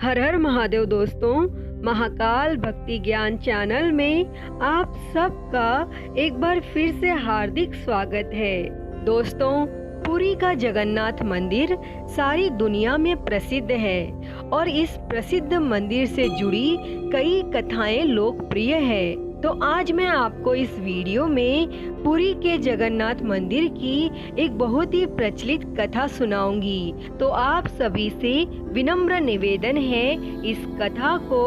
हर हर महादेव दोस्तों, महाकाल भक्ति ज्ञान चैनल में आप सबका एक बार फिर से हार्दिक स्वागत है। दोस्तों, पुरी का जगन्नाथ मंदिर सारी दुनिया में प्रसिद्ध है और इस प्रसिद्ध मंदिर से जुड़ी कई कथाएं लोकप्रिय है। तो आज मैं आपको इस वीडियो में पुरी के जगन्नाथ मंदिर की एक बहुत ही प्रचलित कथा सुनाऊंगी। तो आप सभी से विनम्र निवेदन है, इस कथा को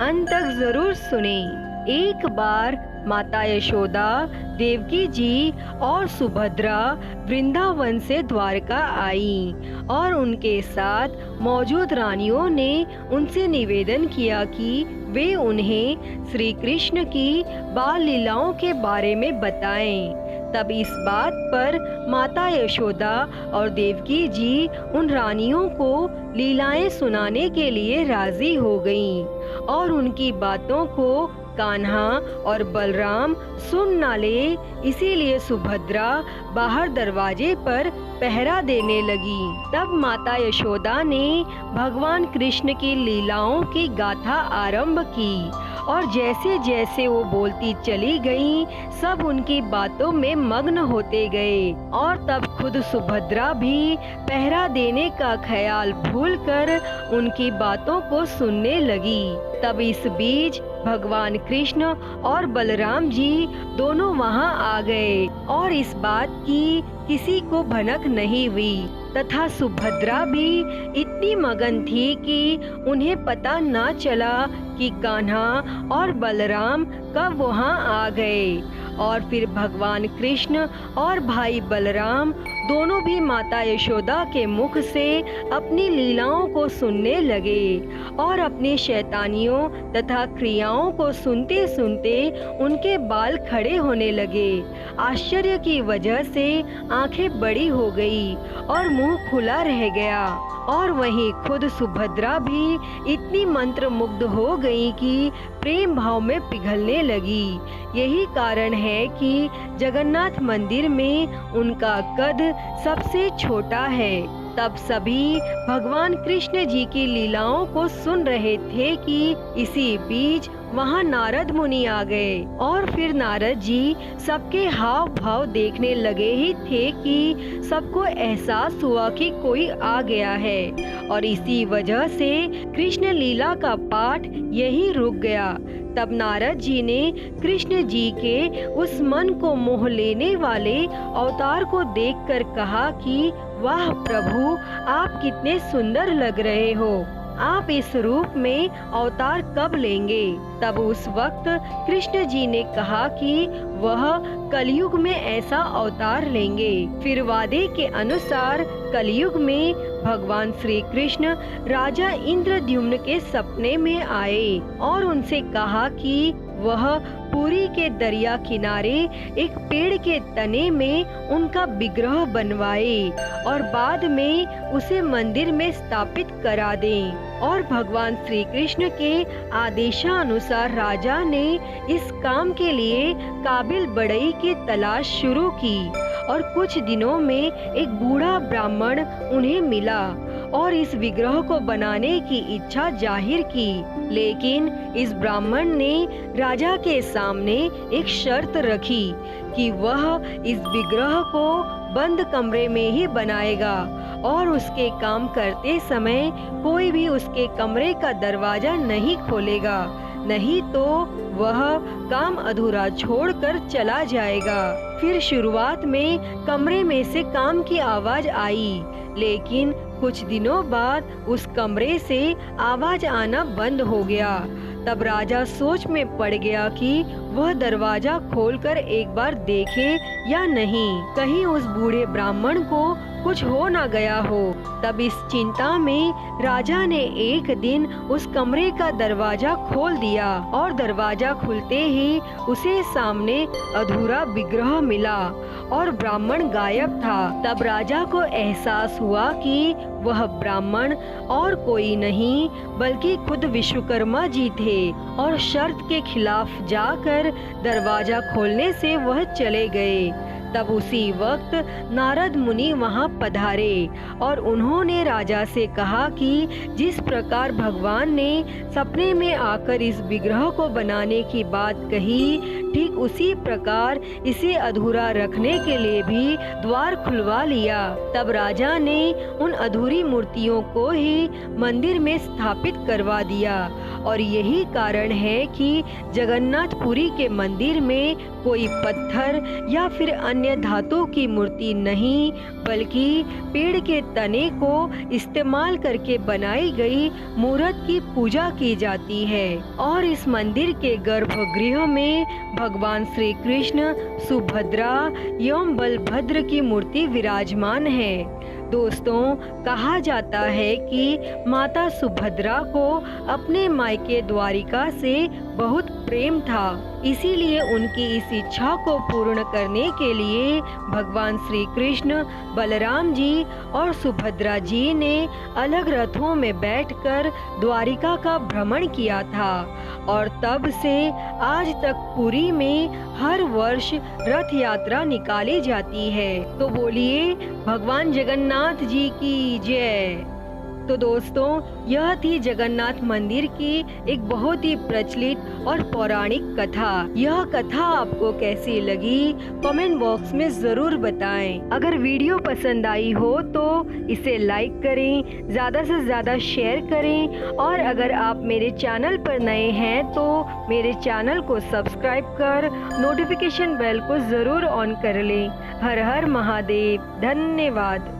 अंत तक जरूर सुनें। एक बार माता यशोदा, देवकी जी और सुभद्रा वृंदावन से द्वारका आई और उनके साथ मौजूद रानियों ने उनसे निवेदन किया कि वे उन्हें श्री कृष्ण की बाल लीलाओं के बारे में बताएं। तब इस बात पर माता यशोदा और देवकी जी उन रानियों को लीलाएं सुनाने के लिए राजी हो गईं और उनकी बातों को कान्हा और बलराम सुन न ले, इसीलिए सुभद्रा बाहर दरवाजे पर पहरा देने लगी। तब माता यशोदा ने भगवान कृष्ण की लीलाओं की गाथा आरंभ की और जैसे जैसे वो बोलती चली गईं, सब उनकी बातों में मग्न होते गए और तब खुद सुभद्रा भी पहरा देने का ख्याल भूलकर उनकी बातों को सुनने लगी। तब इस बीच भगवान कृष्ण और बलराम जी दोनों वहां आ गए और इस बात की किसी को भनक नहीं हुई तथा सुभद्रा भी इतनी मगन थी कि उन्हें पता न चला कि कान्हा और बलराम कब वहां आ गए। और फिर भगवान कृष्ण और भाई बलराम दोनों भी माता यशोदा के मुख से अपनी लीलाओं को सुनने लगे और अपनी शैतानियों तथा क्रियाओं को सुनते सुनते उनके बाल खड़े होने लगे। आश्चर्य की वजह से आंखें बड़ी हो गई और मुंह खुला रह गया। और वहीं खुद सुभद्रा भी इतनी मंत्र मुग्ध हो गई कि प्रेम भाव में पिघलने लगी। यही कारण है कि जगन्नाथ मंदिर में उनका कद सबसे छोटा है। तब सभी भगवान कृष्ण जी की लीलाओं को सुन रहे थे कि इसी बीच वहां नारद मुनि आ गए और फिर नारद जी सबके हाव भाव देखने लगे ही थे कि सबको एहसास हुआ कि कोई आ गया है और इसी वजह से कृष्ण लीला का पाठ यही रुक गया। तब नारद जी ने कृष्ण जी के उस मन को मोह लेने वाले अवतार को देखकर कहा कि वाह प्रभु, आप कितने सुंदर लग रहे हो, आप इस रूप में अवतार कब लेंगे। तब उस वक्त कृष्ण जी ने कहा कि वह कलयुग में ऐसा अवतार लेंगे। फिर वादे के अनुसार कलयुग में भगवान श्री कृष्ण राजा इंद्रद्युम्न के सपने में आए और उनसे कहा कि वह पुरी के दरिया किनारे एक पेड़ के तने में उनका विग्रह बनवाए और बाद में उसे मंदिर में स्थापित करा दें। और भगवान श्री कृष्ण के आदेशानुसार राजा ने इस काम के लिए काबिल बढ़ई की तलाश शुरू की और कुछ दिनों में एक बूढ़ा ब्राह्मण उन्हें मिला और इस विग्रह को बनाने की इच्छा जाहिर की। लेकिन इस ब्राह्मण ने राजा के सामने एक शर्त रखी कि वह इस विग्रह को बंद कमरे में ही बनाएगा और उसके काम करते समय कोई भी उसके कमरे का दरवाजा नहीं खोलेगा, नहीं तो वह काम अधूरा छोड़कर चला जाएगा। फिर शुरुआत में कमरे में से काम की आवाज आई, लेकिन कुछ दिनों बाद उस कमरे से आवाज आना बंद हो गया। तब राजा सोच में पड़ गया कि वह दरवाजा खोलकर एक बार देखे या नहीं, कहीं उस बूढ़े ब्राह्मण को कुछ हो न गया हो। तब इस चिंता में राजा ने एक दिन उस कमरे का दरवाजा खोल दिया और दरवाजा खुलते ही उसे सामने अधूरा विग्रह मिला और ब्राह्मण गायब था। तब राजा को एहसास हुआ कि वह ब्राह्मण और कोई नहीं बल्कि खुद विश्वकर्मा जी थे और शर्त के खिलाफ जाकर दरवाजा खोलने से वह चले गए। तब उसी वक्त नारद मुनि वहां पधारे और उन्होंने राजा से कहा कि जिस प्रकार भगवान ने सपने में आकर इस विग्रह को बनाने की बात कही, ठीक उसी प्रकार इसे अधूरा रखने के लिए भी द्वार खुलवा लिया। तब राजा ने उन अधूरी मूर्तियों को ही मंदिर में स्थापित करवा दिया और यही कारण है कि जगन्नाथपुरी के मंदिर में कोई पत्थर या फिर अन्य धातु की मूर्ति नहीं, बल्कि पेड़ के तने को इस्तेमाल करके बनाई गई मूर्त की पूजा की जाती है। और इस मंदिर के गर्भगृह में भगवान श्री कृष्ण, सुभद्रा एवं बलभद्र की मूर्ति विराजमान है। दोस्तों, कहा जाता है कि माता सुभद्रा को अपने मायके द्वारिका से बहुत प्रेम था, इसीलिए उनकी इस इच्छा को पूर्ण करने के लिए भगवान श्री कृष्ण, बलराम जी और सुभद्रा जी ने अलग रथों में बैठकर द्वारिका का भ्रमण किया था और तब से आज तक पुरी में हर वर्ष रथ यात्रा निकाली जाती है। तो बोलिए भगवान जगन्नाथ जी की जय। तो दोस्तों, यह थी जगन्नाथ मंदिर की एक बहुत ही प्रचलित और पौराणिक कथा। यह कथा आपको कैसी लगी कमेंट बॉक्स में जरूर बताएं। अगर वीडियो पसंद आई हो तो इसे लाइक करें, ज़्यादा से ज़्यादा शेयर करें और अगर आप मेरे चैनल पर नए हैं तो मेरे चैनल को सब्सक्राइब कर नोटिफिकेशन बेल को ज़रूर ऑन कर लें। हर हर महादेव। धन्यवाद।